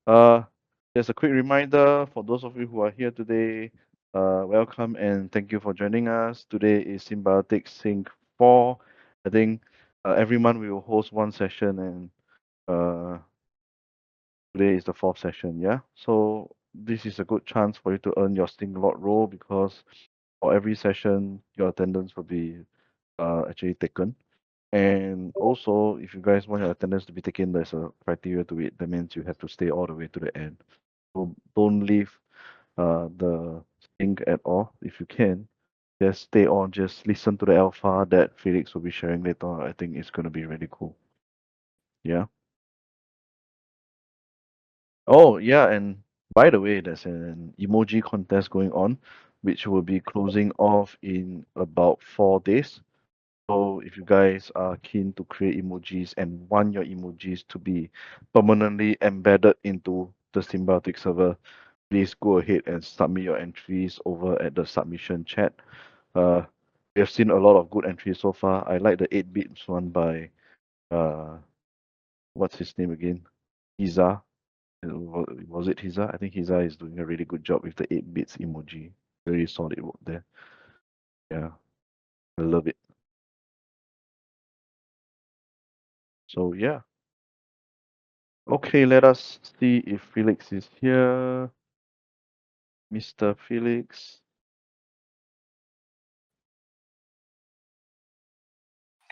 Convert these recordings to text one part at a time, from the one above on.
Just a quick reminder for those of you who are here today. Welcome and thank you for joining us. Today is Symbiotic Sync 4. I think every month we will host one session, and today is the fourth session. Yeah, so this is a good chance for you to earn your Sting Lot role, because for every session your attendance will be actually taken. And also, if you guys want your attendance to be taken, there's a criteria to it. That means you have to stay all the way to the end. So don't leave the sync at all. If you can, just stay on. Just listen to the alpha that Felix will be sharing later on. I think it's going to be really cool. Yeah. Oh, yeah. And by the way, there's an emoji contest going on, which will be closing off in about 4 days. So if you guys are keen to create emojis and want your emojis to be permanently embedded into the Symbiotic server, please go ahead and submit your entries over at the submission chat. We have seen a lot of good entries so far. I like the 8-bits one by uh what's his name again? Hiza. Was it Hiza? I think Hiza is doing a really good job with the 8-bits emoji. Very solid work there. Yeah, I love it. So yeah. Okay, let us see if Felix is here. Mr. Felix.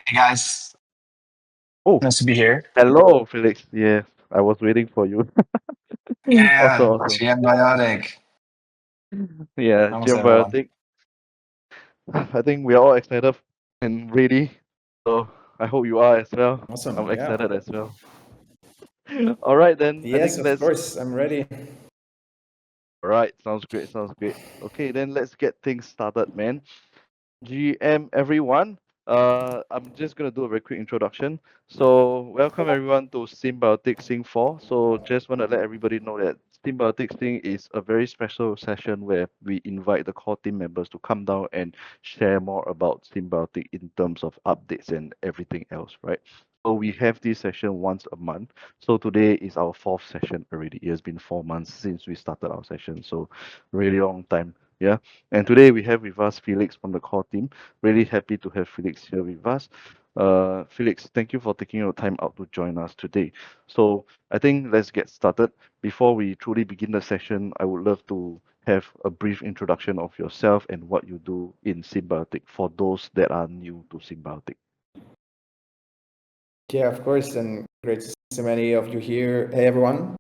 Hey guys, Oh, nice to be here. hello, Felix. Yes, I was waiting for you. Awesome, Yeah, awesome. Symbiotic. Yeah, How's everyone? Symbiotic. I think we are all excited and ready. So I hope you are as well. Awesome. I'm Yeah. excited as well. All right, then. I Yes, think of let's. course. I'm ready. All right, sounds great. Sounds great. Okay, then let's get things started, man. GM everyone. I'm just gonna do a very quick introduction. So welcome everyone to Symbiotic Sync 4. So just wanna let everybody know that Symbiotic Sync is a very special session where we invite the core team members to come down and share more about Symbiotic in terms of updates and everything else, right? So we have this session once a month. So today is our fourth session already. It has been 4 months since we started our session. So really long time. Yeah. And today we have with us Felix from the core team. Really happy to have Felix here with us. Felix, thank you for taking your time out to join us today. So I think let's get started. Before we truly begin the session, I would love to have a brief introduction of yourself and what you do in Symbiotic for those that are new to Symbiotic. Yeah, of course. And great to see so many of you here. Hey, everyone.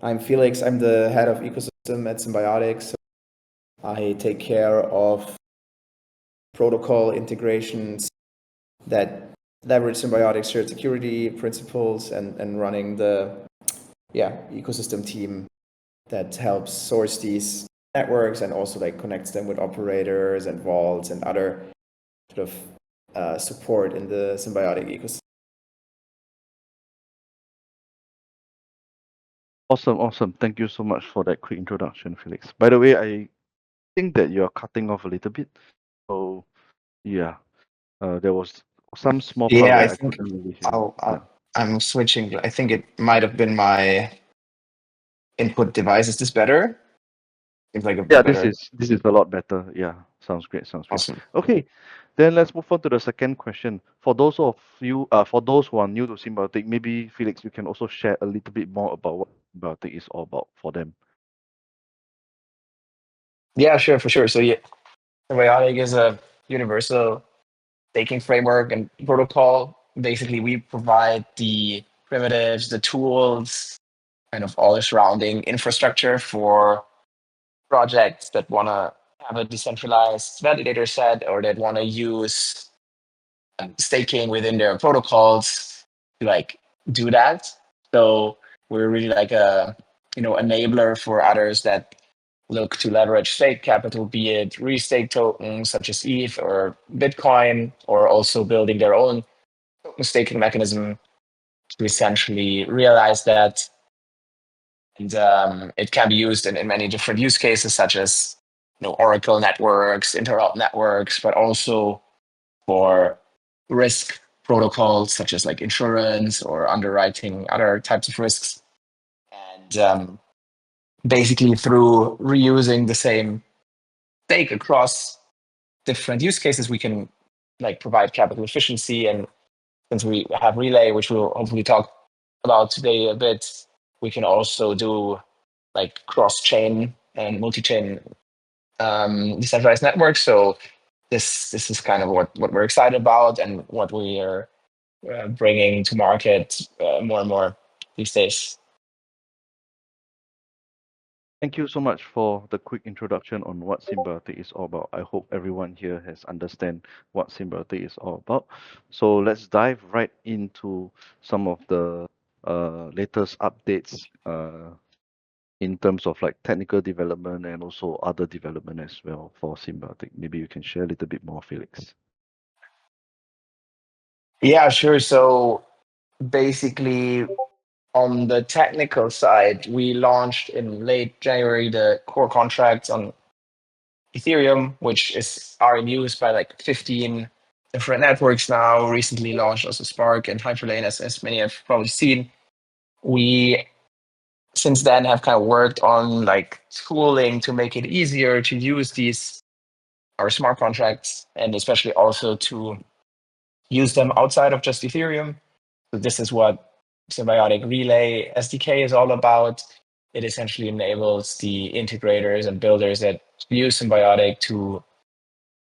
I'm Felix. I'm the head of ecosystem at Symbiotic. So I take care of protocol integrations that leverage Symbiotic shared security principles and running the ecosystem team that helps source these networks and also like connects them with operators and vaults and other sort of support in the Symbiotic ecosystem. Awesome, awesome. Thank you so much for that quick introduction, Felix. By the way, I think that you're cutting off a little bit. So yeah, there was some small part Yeah, I where I think couldn't really hear you. Yeah. I'm switching. I think it might have been my input device. Is this better? Seems like a Yeah, bit this better. is this is a lot better. Yeah, sounds great. Sounds great. Awesome. Okay, then let's move on to the second question. For those who are new to Symbiotic, maybe Felix, you can also share a little bit more about what Symbiotic is all about for them. Yeah, sure, for sure. So yeah, Symbiotic is a universal staking framework and protocol. Basically, we provide the primitives, the tools, kind of all the surrounding infrastructure for projects that want to have a decentralized validator set or that want to use staking within their protocols to like do that. So we're really like a enabler for others that look to leverage stake capital, be it restake tokens such as ETH or Bitcoin, or also building their own token staking mechanism to essentially realize that. And it can be used in many different use cases, such as Oracle networks, interop networks, but also for risk protocols such as like insurance or underwriting other types of risks. basically through reusing the same stake across different use cases, we can like provide capital efficiency. And since we have Relay, which we'll hopefully talk about today a bit, we can also do like cross-chain and multi-chain decentralized networks. So this is kind of what we're excited about and what we are bringing to market more and more these days. Thank you so much for the quick introduction on what Symbiotic is all about. I hope everyone here has understand what Symbiotic is all about. So let's dive right into some of the latest updates in terms of like technical development and also other development as well for Symbiotic. Maybe you can share a little bit more, Felix. Yeah, sure. So basically, on the technical side, we launched in late January the core contracts on Ethereum, which are in use by like 15 different networks now. Recently launched also Spark and Hyperlane, as many have probably seen. We since then have kind of worked on like tooling to make it easier to use our smart contracts, and especially also to use them outside of just Ethereum. So this is what Symbiotic Relay SDK is all about. It essentially enables the integrators and builders that use Symbiotic to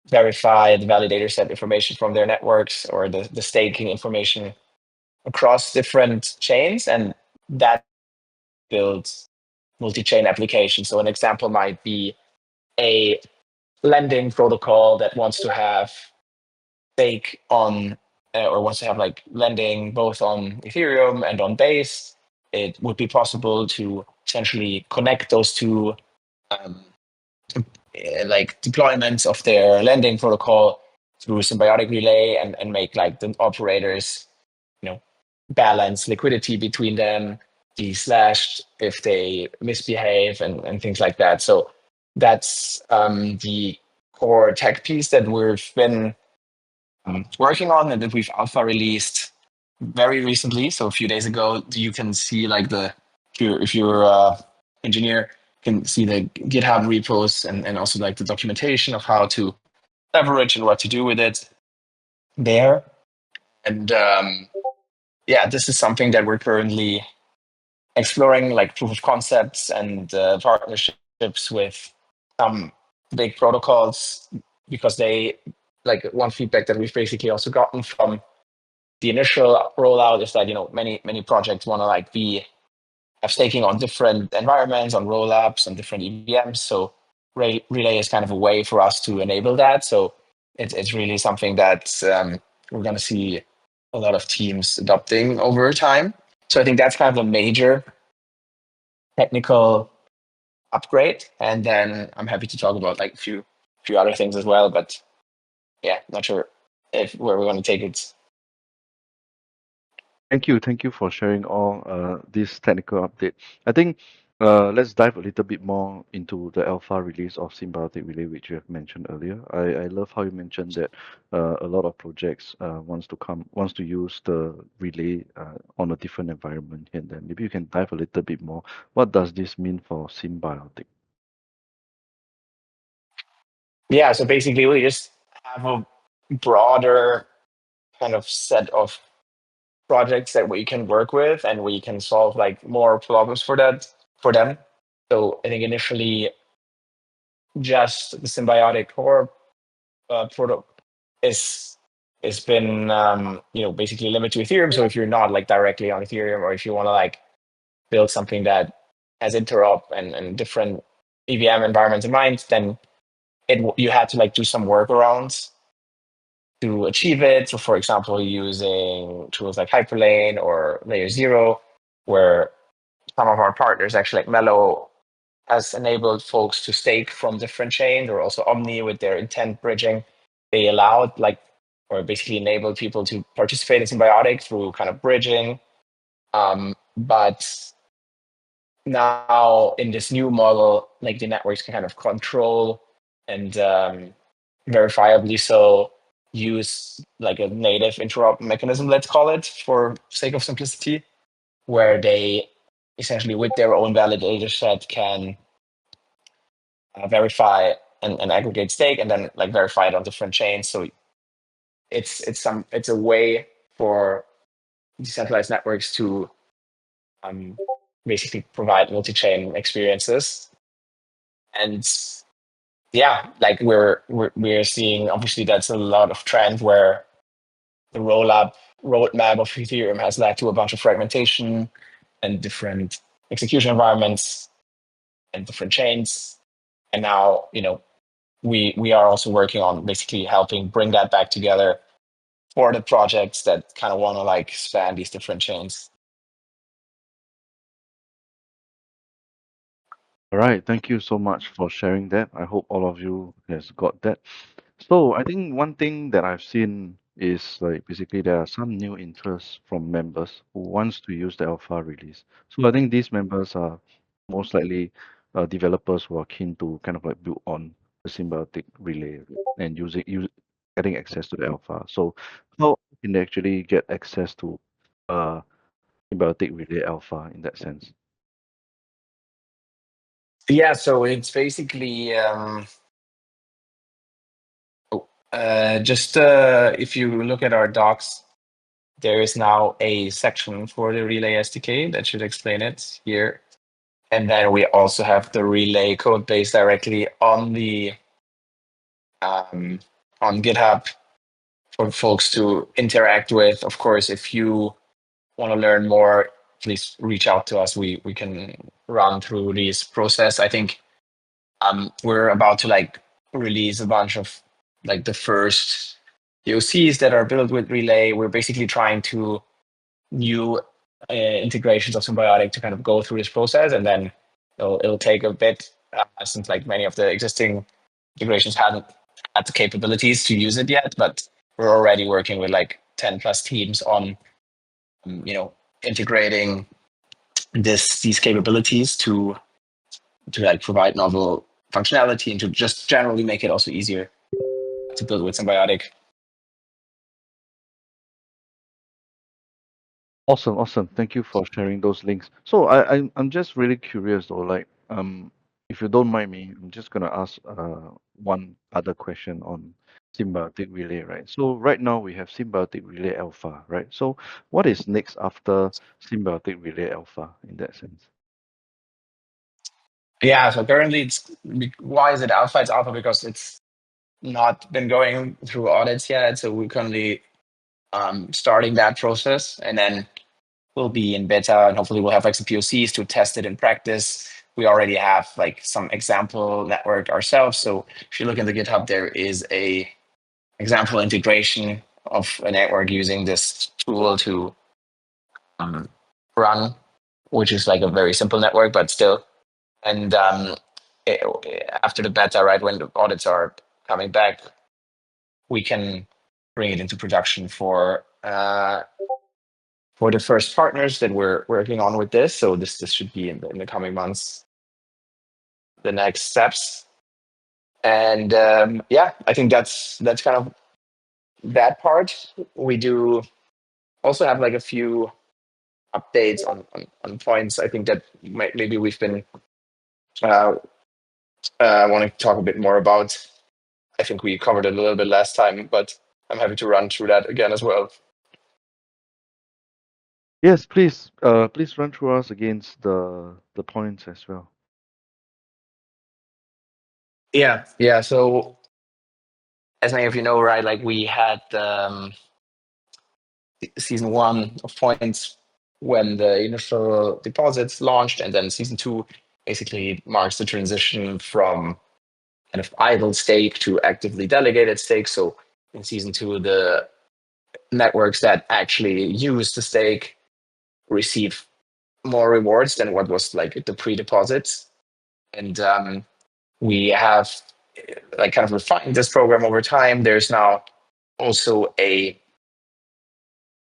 verify the validator set information from their networks or the staking information across different chains, and that builds multi-chain applications. So an example might be a lending protocol that wants to have stake on or wants to have like lending both on Ethereum and on Base. It would be possible to essentially connect those two like deployments of their lending protocol through Symbiotic Relay and make like the operators, balance liquidity between them, be slashed if they misbehave and things like that. So that's the core tech piece that we've been working on and that we've alpha released very recently. So a few days ago, you can see like if you're engineer, can see the GitHub repos and also like the documentation of how to leverage and what to do with it there. And yeah, this is something that we're currently exploring, like proof of concepts and partnerships with some big protocols, because they like one feedback that we've basically also gotten from the initial rollout is that many projects want to like have staking on different environments, on rollups, on different EVMs. So Relay is kind of a way for us to enable that. So it's really something that we're going to see a lot of teams adopting over time. So I think that's kind of a major technical upgrade. And then I'm happy to talk about like a few other things as well. But yeah, not sure where we're going to take it. Thank you for sharing all this technical update. I think let's dive a little bit more into the alpha release of Symbiotic Relay, which you have mentioned earlier. I love how you mentioned that a lot of projects wants to use the relay on a different environment here and then. Maybe you can dive a little bit more. What does this mean for Symbiotic? Yeah, so basically we just have a broader kind of set of projects that we can work with, and we can solve like more problems for them. So I think initially just the Symbiotic core product is been basically limited to Ethereum. So if you're not like directly on Ethereum, or if you want to like build something that has interop and different EVM environments in mind, then you had to like do some workarounds to achieve it. So for example, using tools like Hyperlane or Layer Zero, where some of our partners, actually like Mello, has enabled folks to stake from different chains, or also Omni with their intent bridging. They allowed or basically enabled people to participate in Symbiotic through kind of bridging. But now in this new model, like the networks can kind of control and verifiably so use like a native interop mechanism, let's call it, for sake of simplicity, where they essentially with their own validator set can verify and aggregate stake and then like verify it on different chains. So it's a way for decentralized networks to basically provide multi-chain experiences. And yeah, like we're seeing, obviously that's a lot of trend where the roadmap of Ethereum has led to a bunch of fragmentation and different execution environments and different chains. And now, we are also working on basically helping bring that back together for the projects that kind of want to like span these different chains. All right, thank you so much for sharing that. I hope all of you has got that. So I think one thing that I've seen is like basically there are some new interests from members who wants to use the alpha release. So I think these members are most likely developers who are keen to kind of like build on the symbiotic relay and getting access to the alpha. So how can they actually get access to uh symbiotic relay alpha in that sense? Yeah, so it's basically just if you look at our docs, there is now a section for the Relay SDK that should explain it here. And then we also have the Relay code base directly on the on GitHub for folks to interact with. Of course, if you want to learn more, please reach out to us. We can run through this process. I think we're about to like release a bunch of like the first POCs that are built with Relay. We're basically trying to new integrations of Symbiotic to kind of go through this process, and then it'll take a bit since like many of the existing integrations haven't had the capabilities to use it yet. But we're already working with like 10 plus teams on integrating these capabilities to like provide novel functionality and to just generally make it also easier to build with Symbiotic. Awesome, awesome. Thank you for sharing those links. So I'm just really curious though, like if you don't mind me, I'm just gonna ask one other question on Symbiotic Relay, right? So right now we have Symbiotic Relay Alpha, right? So what is next after Symbiotic Relay Alpha in that sense? Yeah, so currently why is it alpha? It's alpha because it's not been going through audits yet. So we're currently starting that process, and then we'll be in beta, and hopefully we'll have like some POCs to test it in practice. We already have like some example network ourselves. So if you look in the GitHub, there is a example integration of a network using this tool to run, which is like a very simple network, but still. And after the beta, right, when the audits are coming back, we can bring it into production for the first partners that we're working on with this. So this should be in the coming months, the next steps. And yeah, I think that's kind of that part. We do also have like a few updates on points. I think that maybe we've been wanting to talk a bit more about. I think we covered it a little bit last time, but I'm happy to run through that again as well. Yes, please. Please run through us against the points as well. Yeah. So as many of you know, right, like we had season 1 of points when the initial deposits launched, and then season 2 basically marks the transition from kind of idle stake to actively delegated stake. So in season 2, the networks that actually use the stake receive more rewards than what was like the pre-deposits. And we have like kind of refined this program over time. There's now also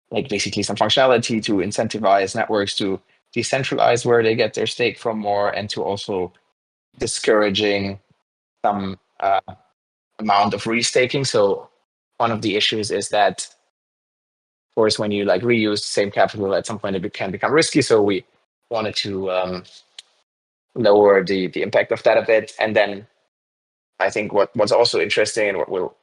like basically some functionality to incentivize networks to decentralize where they get their stake from more, and to also discouraging some amount of restaking. So one of the issues is that, of course, when you like reuse the same capital, at some point it can become risky. So we wanted to lower the impact of that a bit. And then I think what's also interesting and what will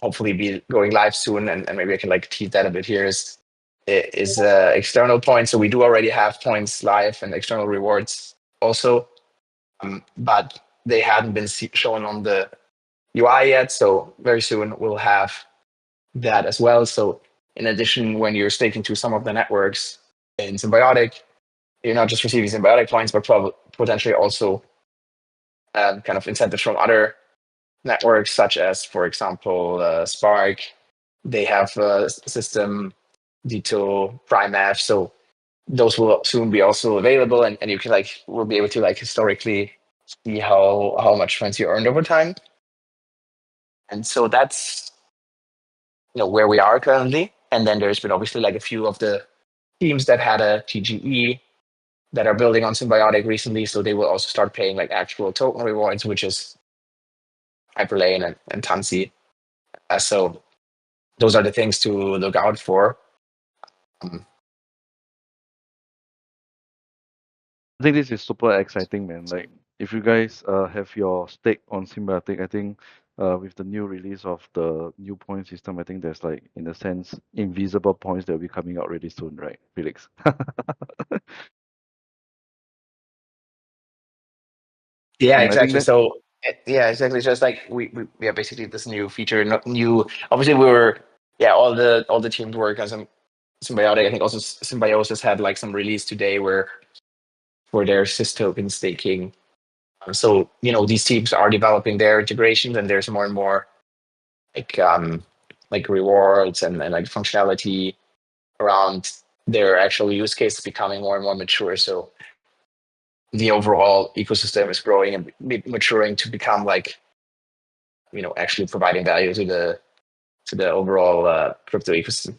hopefully be going live soon, and maybe I can like tease that a bit here, is external points. So we do already have points live and external rewards also, but they hadn't been shown on the UI yet. So very soon we'll have that as well. So in addition, when you're staking to some of the networks in Symbiotic, you're not just receiving Symbiotic points, but potentially also kind of incentives from other networks, such as, for example, Spark. They have a system, Dito, PrimeF. So those will soon be also available, and you can will be able to historically see how much points you earned over time. And so that's where we are currently. And then there's been obviously a few of the teams that had a TGE that are building on Symbiotic recently, so they will also start paying actual token rewards, which is Hyperlane and Tansy. So those are the things to look out for. I think this is super exciting, man. Like, if you guys have your stake on Symbiotic, I think with the new release of the new point system, I think there's in a sense, invisible points that will be coming out really soon, right, Felix? Yeah, I think exactly. that So yeah, exactly. Just we basically this new feature, not new. Obviously, we were all the teams work on some Symbiotic. I think also Symbiosis had some release today where for their sys token staking. So these teams are developing their integrations, and there's more and more rewards and functionality around their actual use case becoming more and more mature. So the overall ecosystem is growing and maturing to become actually providing value to the overall crypto ecosystem.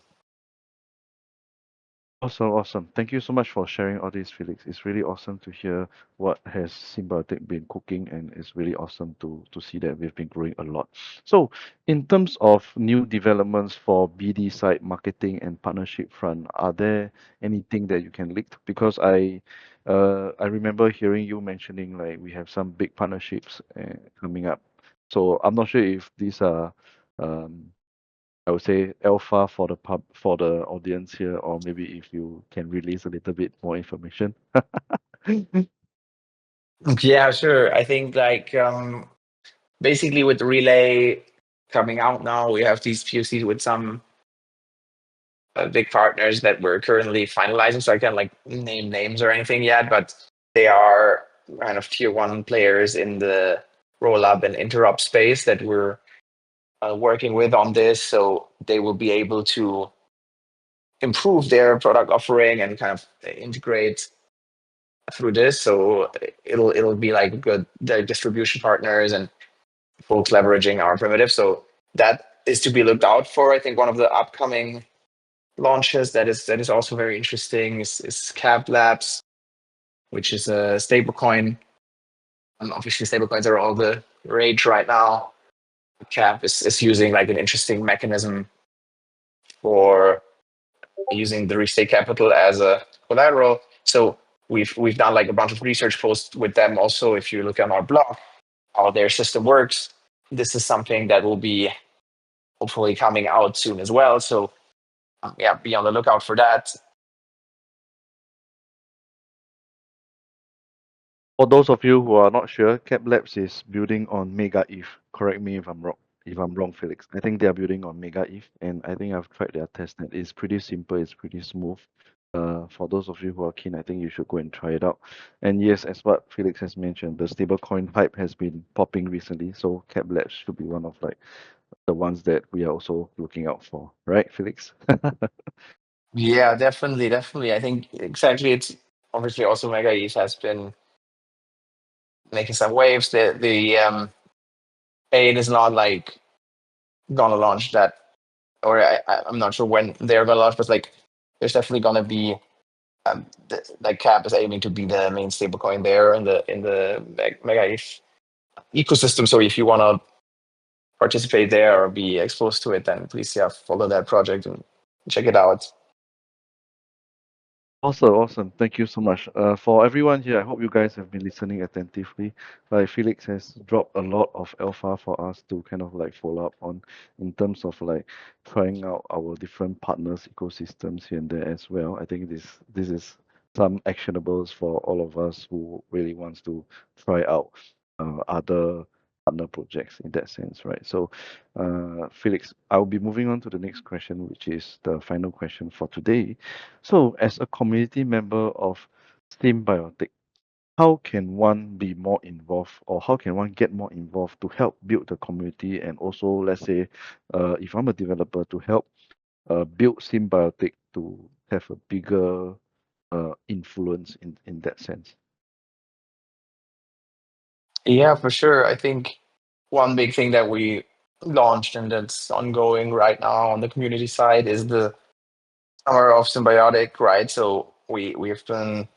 awesome, awesome. Thank you so much for sharing all this, Felix. It's really awesome to hear what has Symbiotic been cooking, and it's really awesome to see that we've been growing a lot. So, in terms of new developments for BD side marketing and partnership front, are there anything that you can leak? Because I remember hearing you mentioning we have some big partnerships coming up. So I'm not sure if these are um, I would say alpha for the audience here, or maybe if you can release a little bit more information. Yeah, sure. I think basically with Relay coming out now, we have these POCs with some big partners that we're currently finalizing. So I can't name names or anything yet, but they are kind of tier one players in the roll up and interrupt space that we're working with on this. So they will be able to improve their product offering and kind of integrate through this. So it'll be good distribution partners and folks leveraging our primitive. So that is to be looked out for. I think one of the upcoming launches that is also very interesting is Cap Labs, which is a stablecoin. And obviously stablecoins are all the rage right now. Cap is using an interesting mechanism for using the restate capital as a collateral. So we've done a bunch of research posts with them also. If you look on our blog, how their system works, this is something that will be hopefully coming out soon as well. So be on the lookout for that. For those of you who are not sure, Cap Labs is building on Mega Eve. Correct me if I'm wrong. If I'm wrong, Felix. I think they are building on Mega Eve, and I think I've tried their testnet. It's pretty simple. It's pretty smooth. For those of you who are keen, I think you should go and try it out. And yes, as what Felix has mentioned, the stablecoin hype has been popping recently, so Cap Labs should be one of the ones that we are also looking out for, right, Felix? Yeah, definitely. I think exactly. It's obviously also Mega East has been making some waves. The Aid is not gonna launch that, or I'm not sure when they're gonna launch, but there's definitely gonna be Cap is aiming to be the main stablecoin there in the Mega East ecosystem. So if you wanna participate there or be exposed to it, then please follow that project and check it out. Awesome. Thank you so much. For everyone here, I hope you guys have been listening attentively. Like Felix has dropped a lot of alpha for us to kind of like follow up on in terms of like trying out our different partners ecosystems here and there as well. I think this is some actionables for all of us who really wants to try out other partner projects in that sense, right? So, Felix, I'll be moving on to the next question, which is the final question for today. So, as a community member of Symbiotic, how can one be more involved, or how can one get more involved to help build the community? And also, let's say, if I'm a developer, to help build Symbiotic to have a bigger influence in that sense. Yeah, for sure. I think one big thing that we launched and that's ongoing right now on the community side is the Summer of Symbiotic, right? So we've been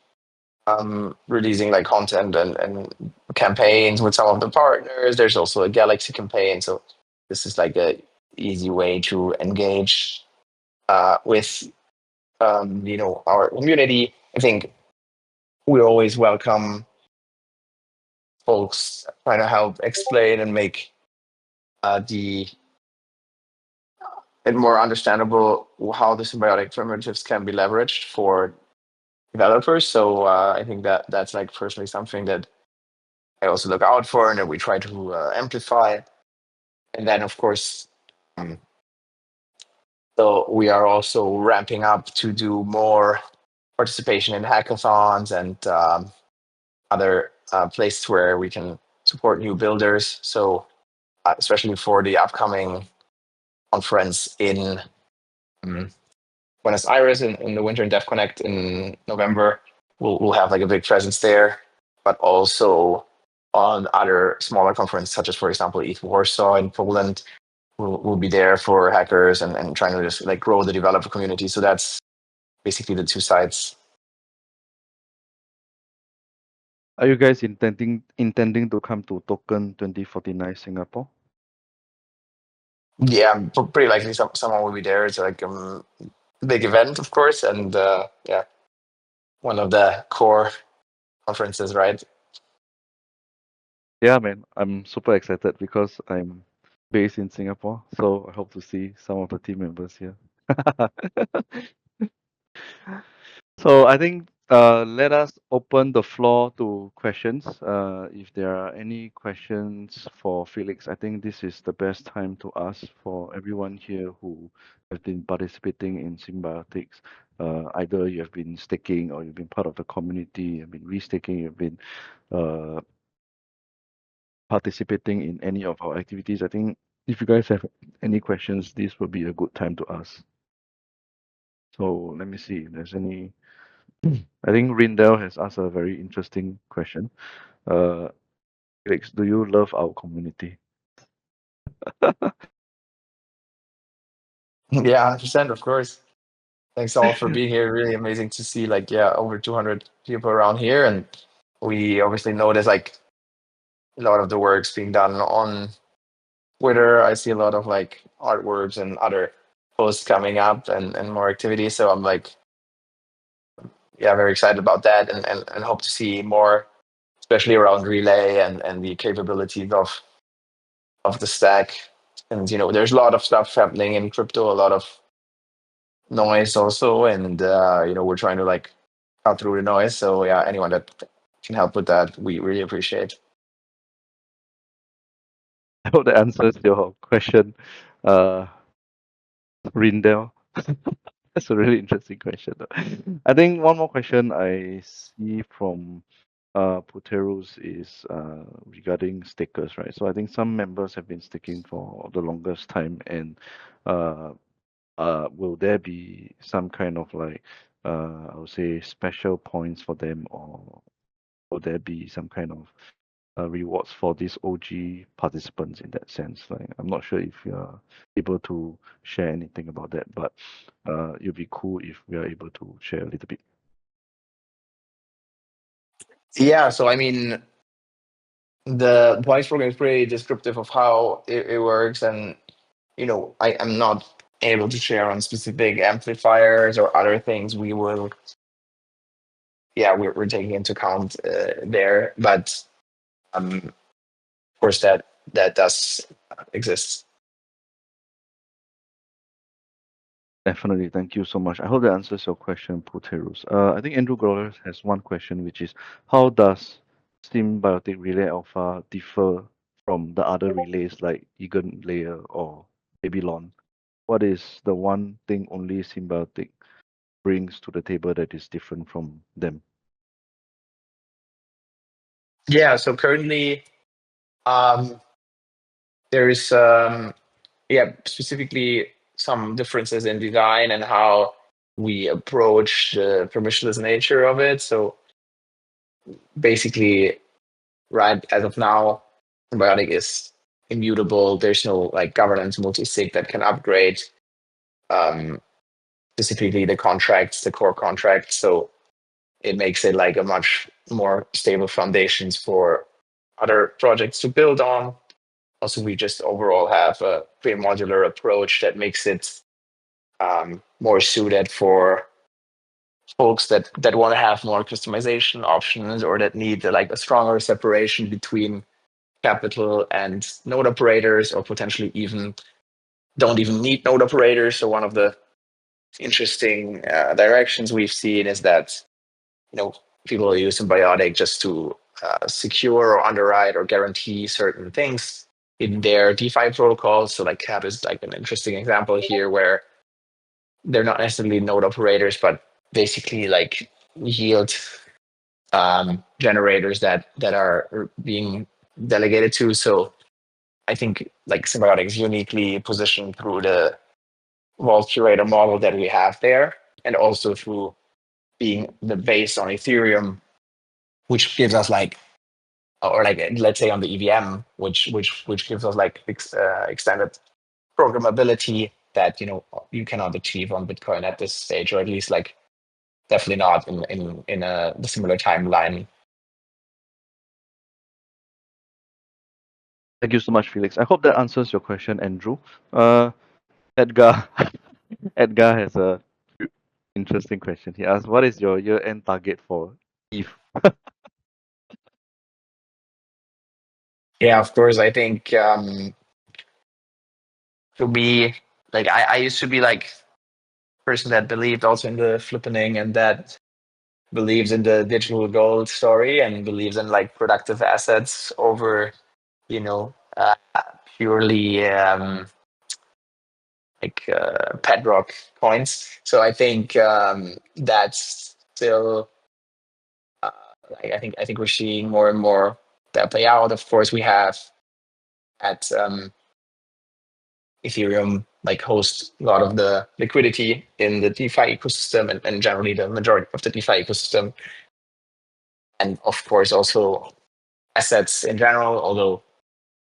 releasing like content and campaigns with some of the partners. There's also a Galaxy campaign, so this is like a easy way to engage with our community. I think we always welcome folks trying to help explain and make the it more understandable how the symbiotic primitives can be leveraged for developers. So I think that that's like personally something that I also look out for and that we try to amplify. And then, of course, um, so we are also ramping up to do more participation in hackathons and other places where we can support new builders. So especially for the upcoming conference in um, Buenos Aires in the Winter in Dev Connect in November, we'll have like a big presence there, but also on other smaller conferences, such as, for example, ETH Warsaw in Poland. We'll be there for hackers and trying to just like grow the developer community. So that's basically the two sides. Are you guys intending to come to Token 2049 Singapore? Yeah, pretty likely someone will be there. It's like big event, of course, and yeah, one of the core conferences, right? Yeah, man, I'm super excited because I'm based in Singapore, so I hope to see some of the team members here. So I think let us open the floor to questions. If there are any questions for Felix, I think this is the best time to ask for everyone here who have been participating in Symbiotics. Either you have been staking or you've been part of the community, you've been restaking, you've been uh, participating in any of our activities. I think if you guys have any questions, this will be a good time to ask. So let me see if there's any. I think Rindell has asked a very interesting question. Uh, Felix, do you love our community? Yeah, 100%, of course. Thanks all for being here. Really amazing to see like yeah, over 200 people around here, and we obviously notice like a lot of the works being done on Twitter. I see a lot of like artworks and other posts coming up and more activity. So I'm like, yeah, very excited about that and hope to see more, especially around relay and the capabilities of the stack. And there's a lot of stuff happening in crypto, a lot of noise also, and we're trying to like cut through the noise. So yeah, anyone that can help with that, we really appreciate. I hope that answers your question, uh, Rindell. That's a really interesting question, though. I think one more question I see from Puterus is regarding stickers, right? So I think some members have been sticking for the longest time, and uh, will there be some kind of like I would say special points for them, or will there be some kind of rewards for these OG participants in that sense? Like I'm not sure if you're able to share anything about that, but it'll be cool if we are able to share a little bit. Yeah, so I mean, the points program is pretty descriptive of how it works, and I am not able to share on specific amplifiers or other things. We will yeah, we're taking into account there. But of course, that does exist. Definitely. Thank you so much. I hope that answers your question, Puterus. I think Andrew Growler has one question, which is how does Symbiotic Relay Alpha differ from the other relays like Egan Layer or Babylon? What is the one thing only Symbiotic brings to the table that is different from them? Yeah. So currently, um, there's yeah, specifically some differences in design and how we approach the permissionless nature of it. So basically, right as of now, Symbiotic is immutable. There's no like governance multi-sig that can upgrade um, specifically the contracts, the core contracts. So it makes it like a much more stable foundations for other projects to build on. Also, we just overall have a pretty modular approach that makes it more suited for folks that want to have more customization options or that need like a stronger separation between capital and node operators, or potentially even don't even need node operators. So one of the interesting directions we've seen is that people use Symbiotic just to secure or underwrite or guarantee certain things in their DeFi protocols. So like CAP is like an interesting example here where they're not necessarily node operators, but basically like yield generators that are being delegated to. So I think like Symbiotic is uniquely positioned through the vault curator model that we have there, and also through being the base on Ethereum, which gives us like, or like let's say on the EVM, which gives us like extended programmability that you cannot achieve on Bitcoin at this stage, or at least like definitely not in the similar timeline. Thank you so much, Felix. I hope that answers your question, Andrew. Uh, Edgar, Edgar has a interesting question. He asked, "What is your year-end target for ETH?" Yeah, of course. I think to be like I used to be like person that believed also in the flippening and that believes in the digital gold story and believes in like productive assets over you know uh, purely bedrock coins. So I think that's still uh, I think we're seeing more and more that play out. Of course, we have at Ethereum like host a lot of the liquidity in the DeFi ecosystem, and generally the majority of the DeFi ecosystem, and of course also assets in general. Although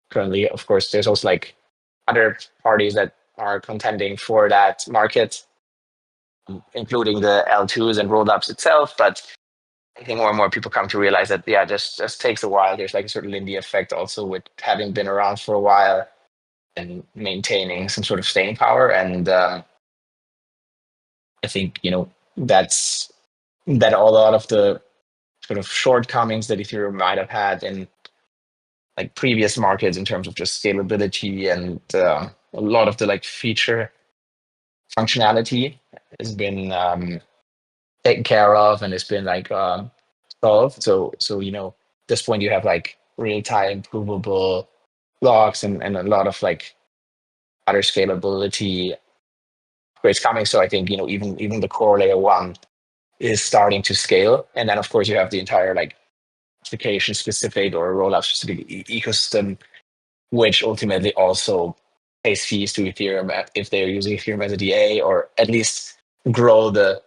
currently, of course, there's also like other parties that are contending for that market, including the L2s and rollups itself. But I think more and more people come to realize that yeah, just takes a while. There's like a certain Lindy effect also with having been around for a while and maintaining some sort of staying power. And I think that's that a lot of the sort of shortcomings that Ethereum might have had in like previous markets in terms of just scalability and a lot of the like feature functionality has been taken care of and it's been like solved. So at this point you have like real time provable blocks and a lot of like other scalability upgrades coming. So I think even the core layer one is starting to scale, and then of course you have the entire like application specific or rollup specific ecosystem, which ultimately also pays fees to Ethereum if they're using Ethereum as a DA, or at least grow the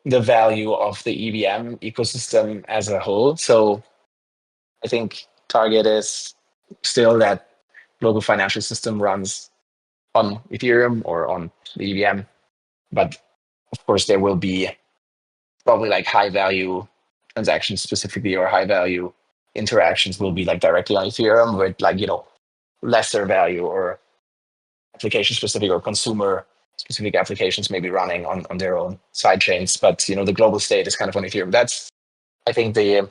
value of the EVM ecosystem as a whole. So I think target is still that global financial system runs on Ethereum or on the EVM, but of course there will be probably like high value transactions specifically, or high value interactions will be like directly on Ethereum with like lesser value or application specific or consumer specific applications maybe running on their own side chains. But the global state is kind of on Ethereum. That's, I think, the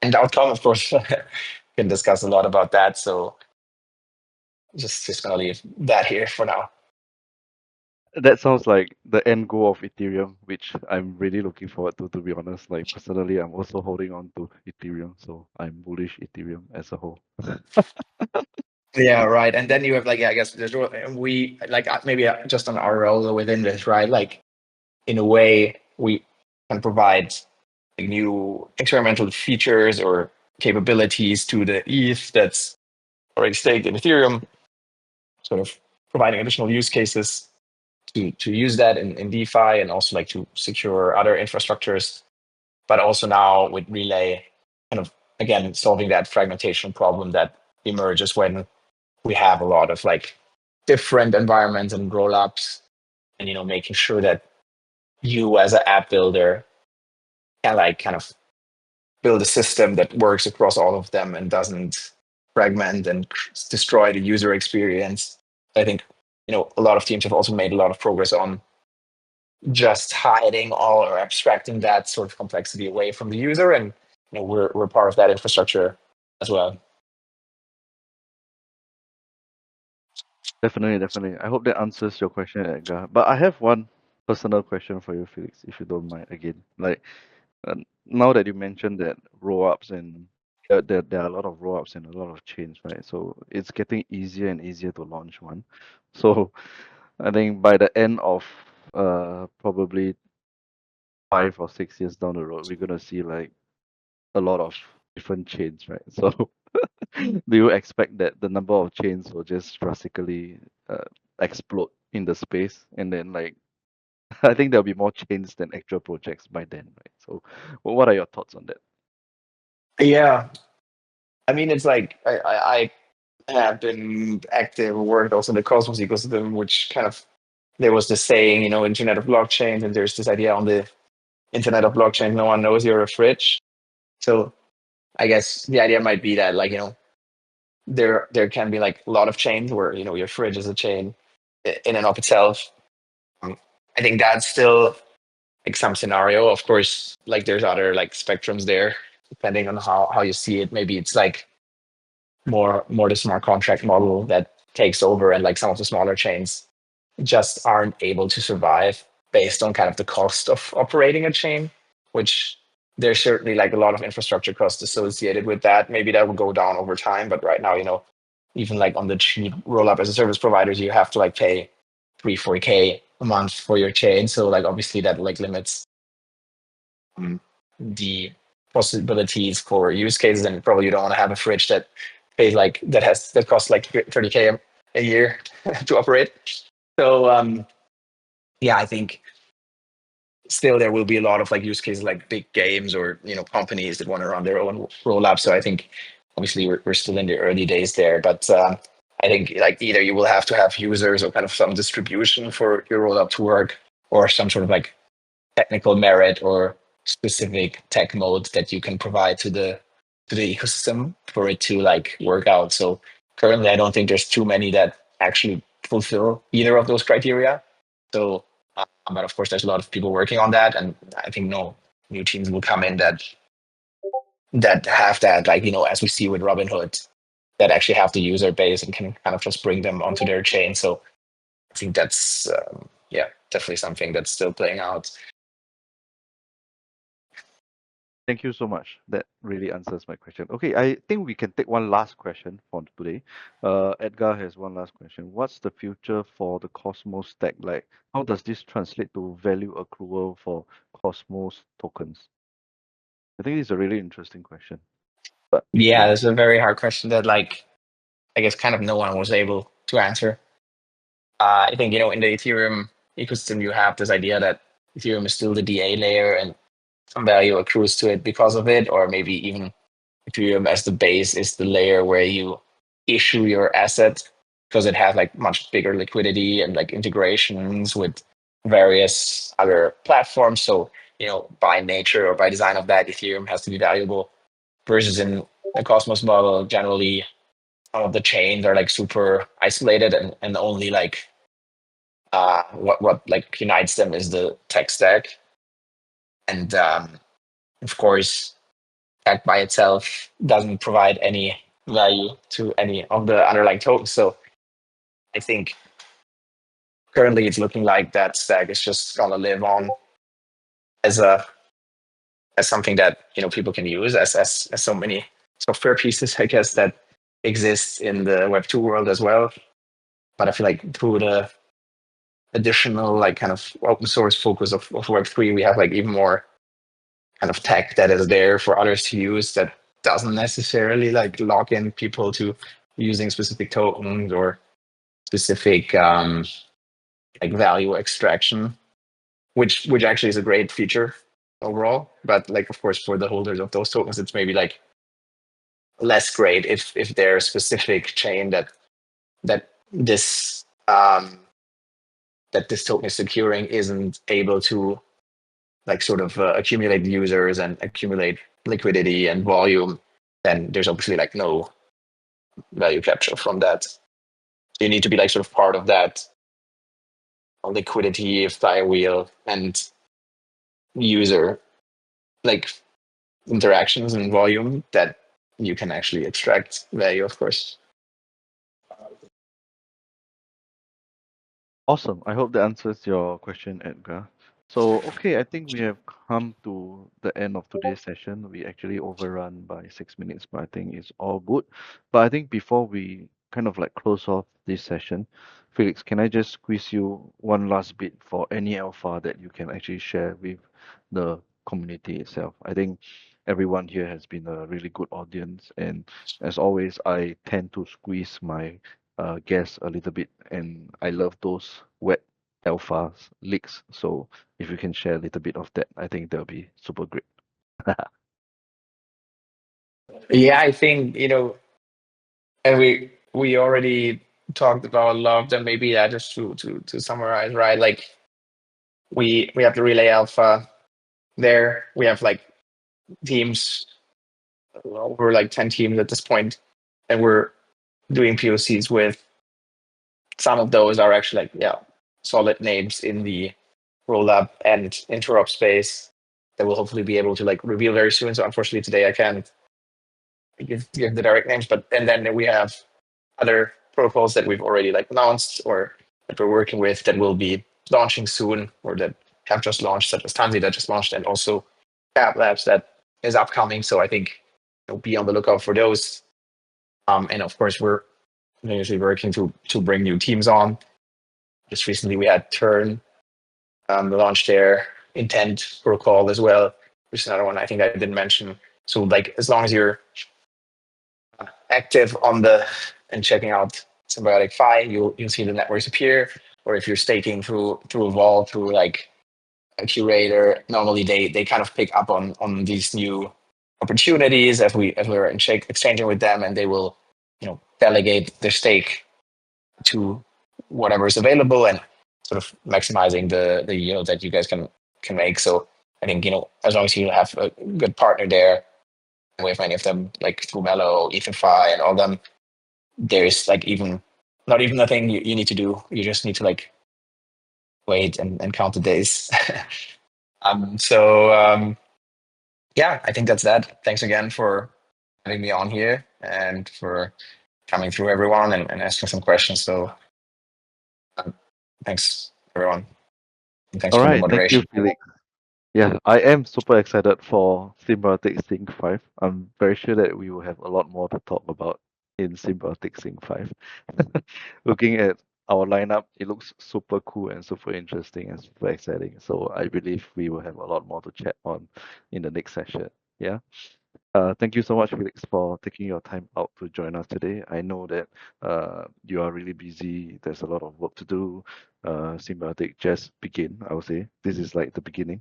end outcome. Of course, can discuss a lot about that. So just gonna leave that here for now. That sounds like the end goal of Ethereum, which I'm really looking forward to be honest. Like personally, I'm also holding on to Ethereum, so I'm bullish Ethereum as a whole. Yeah, right. And then you have like, yeah, I guess we like maybe just on our role within this, right? Like in a way, we can provide like new experimental features or capabilities to the ETH that's already staked in Ethereum, sort of providing additional use cases to use that in DeFi and also like to secure other infrastructures. But also now with Relay, kind of again solving that fragmentation problem that emerges when we have a lot of like different environments and roll-ups, and making sure that you as an app builder can like kind of build a system that works across all of them and doesn't fragment and destroy the user experience. I think a lot of teams have also made a lot of progress on just hiding all or abstracting that sort of complexity away from the user, and we're part of that infrastructure as well. Definitely. I hope that answers your question, Edgar. But I have one personal question for you, Felix, if you don't mind again. Like, now that you mentioned that roll-ups and there are a lot of roll-ups and a lot of chains, right? So it's getting easier and easier to launch one. So I think by the end of probably 5 or 6 years down the road, we're gonna see like a lot of different chains, right? So do you expect that the number of chains will just drastically explode in the space, and then like I think there'll be more chains than actual projects by then, right? So what are your thoughts on that? Yeah, I mean, it's like I have been active, worked also in the Cosmos ecosystem, which kind of there was this saying, Internet of Blockchains, and there's this idea on the Internet of Blockchains, no one knows you're a fridge. So I guess the idea might be that like there can be like a lot of chains where your fridge is a chain in and of itself. I think that's still like some scenario. Of course, like there's other like spectrums there, depending on how you see it. Maybe it's like more the smart contract model that takes over, and like some of the smaller chains just aren't able to survive based on kind of the cost of operating a chain, which there's certainly like a lot of infrastructure costs associated with that. Maybe that will go down over time, but right now, even like on the cheap roll up as a service providers, you have to like pay 3-4K a month for your chain. So like obviously that like limits the possibilities for use cases, and probably you don't want to have a fridge that pays like that costs like 30K a year to operate. So yeah, I think still there will be a lot of like use cases like big games or companies that want to run their own roll up. So I think obviously we're still in the early days there, but I think like either you will have to have users or kind of some distribution for your roll up to work, or some sort of like technical merit or specific tech mode that you can provide to the ecosystem for it to like work out. So currently I don't think there's too many that actually fulfill either of those criteria. So but of course there's a lot of people working on that, and I think no new teams will come in that have that, like as we see with Robinhood, that actually have the user base and can kind of just bring them onto their chain. So I think that's yeah, definitely something that's still playing out. Thank you so much. That really answers my question. Okay, I think we can take one last question for today. Edgar has one last question. What's the future for the Cosmos stack? Like, how does this translate to value accrual for Cosmos tokens? I think it's a really interesting question. But Yeah, yeah, that's a very hard question that like I guess kind of no one was able to answer. I think in the Ethereum ecosystem you have this idea that Ethereum is still the DA layer and some value accrues to it because of it, or maybe even Ethereum as the base is the layer where you issue your asset because it has like much bigger liquidity and like integrations with various other platforms. So, by nature or by design of that, Ethereum has to be valuable. Versus in the Cosmos model, generally some of the chains are like super isolated and only like what like unites them is the tech stack, and of course, tech by itself doesn't provide any value to any of the underlying tokens. So I think currently it's looking like that stack is just gonna live on as a as something that people can use as so many software pieces, I guess, that exists in the Web2 world as well. But I feel like through the additional like kind of open source focus of Web3, we have like even more kind of tech that is there for others to use that doesn't necessarily like lock in people to using specific tokens or specific like value extraction, which actually is a great feature overall. But like of course for the holders of those tokens, it's maybe like less great if their specific chain that this that this token is securing isn't able to like sort of accumulate users and accumulate liquidity and volume, then there's obviously like no value capture from that. So you need to be like sort of part of that liquidity flywheel and user like interactions and volume that you can actually extract value, of course. Awesome. I hope that answers your question, Edgar. So, okay, I think we have come to the end of today's session. We actually overrun by 6 minutes, but I think it's all good. But I think before we kind of like close off this session, Felix, can I just squeeze you one last bit for any alpha that you can actually share with the community itself? I think everyone here has been a really good audience, and as always, I tend to squeeze my guess a little bit, and I love those wet alphas leaks. So if you can share a little bit of that, I think that'll be super great. Yeah, I think and we already talked about a lot of them. Maybe yeah, just to summarize, right? Like we have the relay alpha there. We have like teams over like 10 teams at this point, and we're doing POCs with some of those are actually like solid names in the roll up and interop space that we'll hopefully be able to like reveal very soon. So unfortunately today I can't give the direct names, but and then we have other protocols that we've already like announced or that we're working with that will be launching soon or that have just launched, such as Tanzi that just launched, and also Fab Labs that is upcoming. So I think be on the lookout for those. And of course we're usually working to bring new teams on. Just recently we had Turn launch their intent protocol as well, which is another one I think I didn't mention. So like as long as you're active on the and checking out Symbiotic Phi, you'll see the networks appear. Or if you're staking through a vault, through like a curator, normally they kind of pick up on these new opportunities as we're exchanging with them, and they will delegate their stake to whatever is available and sort of maximizing the yield that you guys can make. So I think as long as you have a good partner there, with many of them like through Mello, EtherFi, and all them, there's like even not even a thing you need to do. You just need to like wait and count the days. Yeah, I think that's that. Thanks again for having me on here and for coming through everyone and asking some questions. So thanks everyone. And thanks All for the right, thank you, moderation. Felix. Yeah, I am super excited for Symbiotic Sync 5. I'm very sure that we will have a lot more to talk about in Symbiotic Sync 5. Looking at our lineup, it looks super cool and super interesting and super exciting. So I believe we will have a lot more to chat on in the next session. Yeah. Thank you so much, Felix, for taking your time out to join us today. I know that you are really busy. There's a lot of work to do. Symbiotic just begin, I would say. This is like the beginning,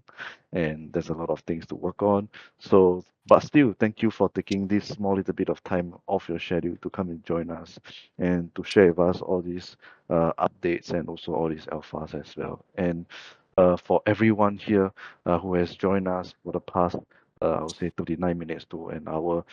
and there's a lot of things to work on. So, but still, thank you for taking this small little bit of time off your schedule to come and join us and to share with us all these updates and also all these alphas as well. And for everyone here who has joined us for the past I would say 39 minutes to an hour.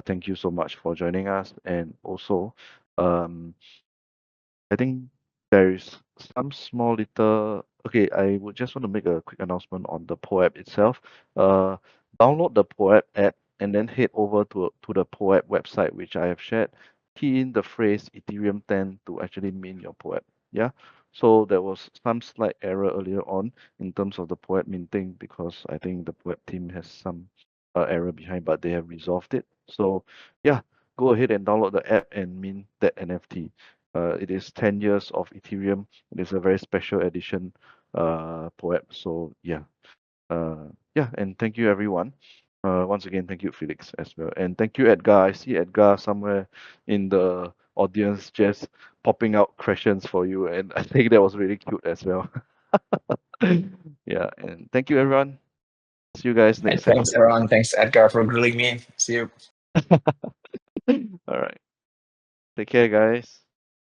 Thank you so much for joining us. And also, I think there is some small little. Okay, I would just want to make a quick announcement on the POAP itself. Download the POAP app and then head over to the POAP website, which I have shared. Key in the phrase Ethereum 10 to actually mint your POAP. Yeah. So there was some slight error earlier on in terms of the POAP minting because I think the POAP team has some error behind, but they have resolved it. So yeah, go ahead and download the app and mint that NFT. It is 10 years of Ethereum. It is a very special edition POAP. So yeah, and thank you everyone. Once again, thank you Felix as well, and thank you Edgar. I see Edgar somewhere in the audience just popping out questions for you, and I think that was really cute as well. Yeah, and thank you everyone. See you guys And next thanks, session. everyone. Thanks, Edgar, for grilling me. See you. All right. Take care, guys.